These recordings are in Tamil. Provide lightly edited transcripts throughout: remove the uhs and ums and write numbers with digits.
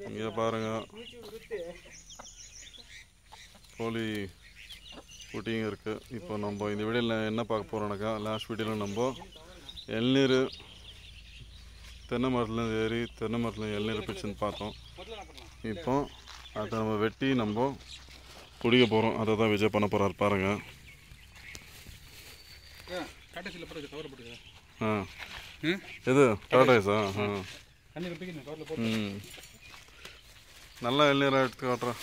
இங்கே பாருங்க கோழி குட்டிங்க இருக்குது. இப்போ நம்ம இந்த வீடியோவில் என்ன பார்க்க போகிறோம்னாக்கா, லாஸ்ட் வீடியோவில் நம்ம இளநீர் தென்னை மரத்துலேருந்து ஏறி தென்னை மரத்தில் இளநீர் பிடிச்சுன்னு பார்த்தோம். இப்போ அதை நம்ம வெட்டி நம்ம குடிக்க போகிறோம். அதை தான் விஜய் பண்ண போகிறார் பாருங்கள். எது டாடாஸா? நல்லா இளநீராக எடுத்து காட்டுறேன்.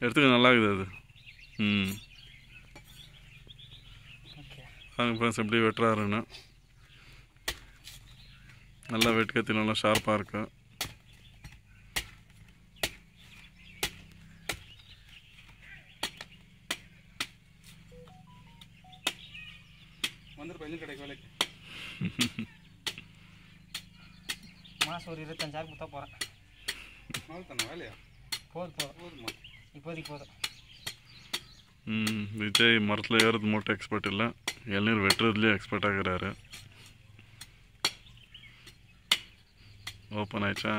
எடுத்துக்க நல்லா இருக்குது அது. ஃப்ரெண்ட்ஸ் எப்படி வெட்டுறாருன்னு நல்லா வெட்டு கத்தி நல்லா ஷார்ப்பாக இருக்கு. மாதம் ஒரு 25,000 கொடுத்தா போகிறேன். இப்போதைக்கு போதும். விஜய் மரத்தில் ஏறது மட்டும் எக்ஸ்பர்ட் இல்லை, இளநீர் வெட்டுறதுலேயே எக்ஸ்பர்ட் ஆகிறாரு. ஓப்பன் ஆயிடுச்சா?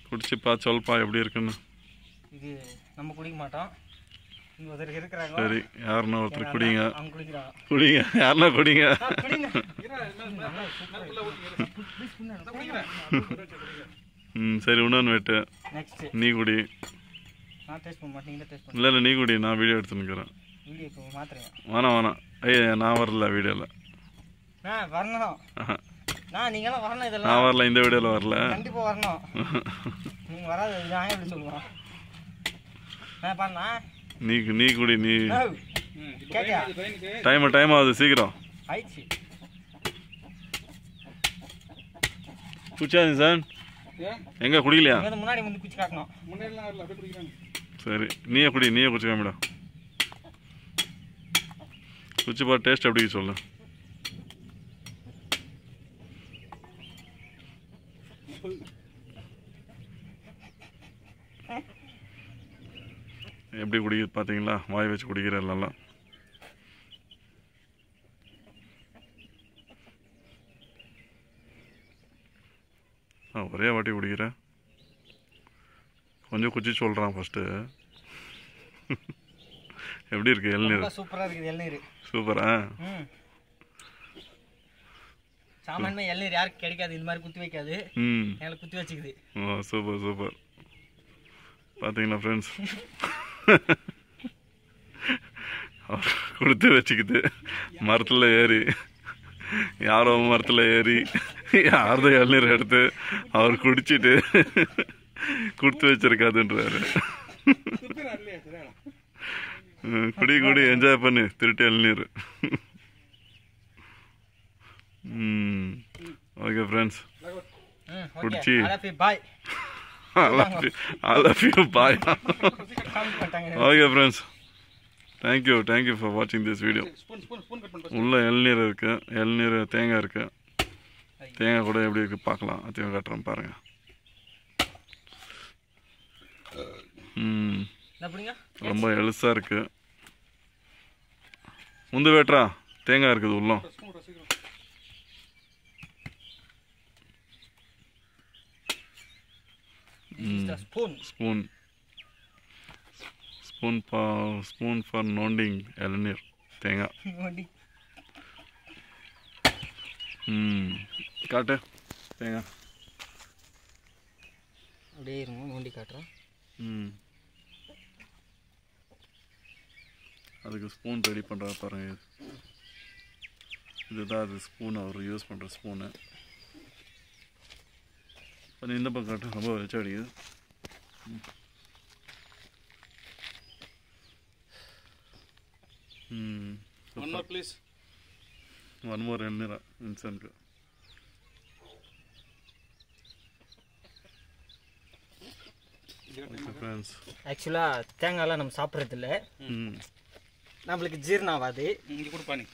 குடிச்சுப்பா சொல்ப்பா எப்படி இருக்குன்னு. இது நம்ம குடிக்க மாட்டோம். சரி, யாருன்னா ஒருத்தர் குடிங்க குடிங்க, யாருன்னா குடிங்க. சரி, இன்னொன்று வெட்டு, நீ குடி. இல்லை இல்லை நீ குடி, நான் வீடியோ எடுத்துன்னுக்கிறேன். வேணாம் வேணாம், ஐயா நான் வரல வீடியோவில். நான் வரல, இந்த வீடியோவில் வரல. கண்டிப்பாக வரணும். நீங்கள் வராது எப்படி சொல்லுவோம். நீ குடி, நீ டைம் ஆகுது, சீக்கிரம் குடிச்சாது சார். எங்க குடிக்கலையா? முன்னாடி வந்து குச்சி காட்டணும். சரி, நீயே குடிச்சு காமிடா. குச்சி பாரு, டேஸ்ட் எப்படி சொல்லு. எப்படி குடிக்குது பார்த்தீங்களா? வாய் வச்சு குடிக்கிற நல்லா. ஒரே வாட்டி குடிக்கிறேன். கொஞ்சம் குச்சி சொல்கிறான் ஃபஸ்ட்டு. எப்படி இருக்கு இளநீர்? சூப்பராக இருக்குது இளநீர். சூப்பரா? சாமான்யமாக இளநீர் யாருக்கு கிடைக்காது, இந்த மாதிரி குத்தி வைக்காது. எங்களுக்கு குத்தி வச்சுக்குது. ஓ சூப்பர் சூப்பர். பார்த்தீங்களா ஃப்ரெண்ட்ஸ், கொடுத்து வச்சுக்குது. மரத்தில் ஏறி யாரோ மரத்தில் ஏறி யாரதோ இளநீர் எடுத்து அவர் குடிச்சிட்டு கொடுத்து வச்சிருக்காதுன்றாரு. குடி என்ஜாய் பண்ணு, திருட்டு இளநீர். ஓகே ஃப்ரெண்ட்ஸ், குடிச்சு பாய். I love you, bye. Okay friends, thank you for watching this video. உள்ள இளநீர் இருக்கு, இளநீர் தேங்காய் இருக்கு. தேங்காய் கூட எப்படி இருக்கு பார்க்கலாம், அதையும் காட்டுறேன் பாருங்க. ரொம்ப எலுசா இருக்கு. முந்து வெட்டுறா, தேங்காய் இருக்குது உள்ள. Spoon for நோண்டிங் இளநீர் தேங்காய். காட்டு தேங்காய் அப்படியே நோண்டி காட்டுறோம். அதுக்கு ஸ்பூன் ரெடி பண்ணுறா பாருங்க. இதுதான் அது ஸ்பூன், அவர் யூஸ் பண்ணுற ஸ்பூனு. கொஞ்சம் இந்த பக்கம் காட்டு, ரொம்ப வச்சு அடிக்குது. ஒன் மோர் இளநீரா இன்சனுக்கு. ஆக்சுவலாக தேங்காயெல்லாம் நம்ம சாப்பிட்றது இல்லை, நம்மளுக்கு ஜீரணம் ஆகாது. இங்கே கொடுப்பானே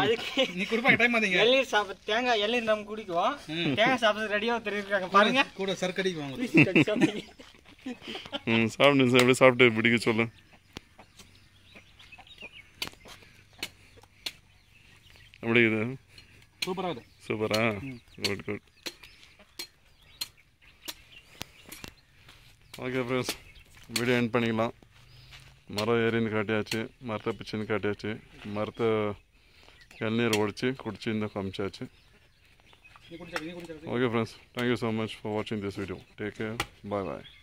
அதுக்கு நீ குடிப்பா டைம் ஆதீங்க. இளநீர் சாப்பிட தேங்காய் இளநீர் நம்ம குடிக்குவோம். தேங்காய் சாப்பிட ரெடியாக தெரிஞ்சிருக்காங்க பாருங்க. கூட சர்க்கடிக்கு வாங்க. சாப்பிட்டு எப்படி சாப்பிட்டு பிடிக்க சொல்லு. எப்படி இது சூப்பராக இருக்குது. சூப்பரா? Good good. Okay friends, video end பண்ணிக்கலாம். மரம் ஏறின்னு காட்டியாச்சு, மரத்தை பிச்சுன்னு காட்டியாச்சு, மரத்தை இளநீர் ஒடிச்சு குடிச்சு காமிச்சாச்சு. நீ குடிச்சா Okay friends, thank you so much for watching this video. Take care. Bye bye.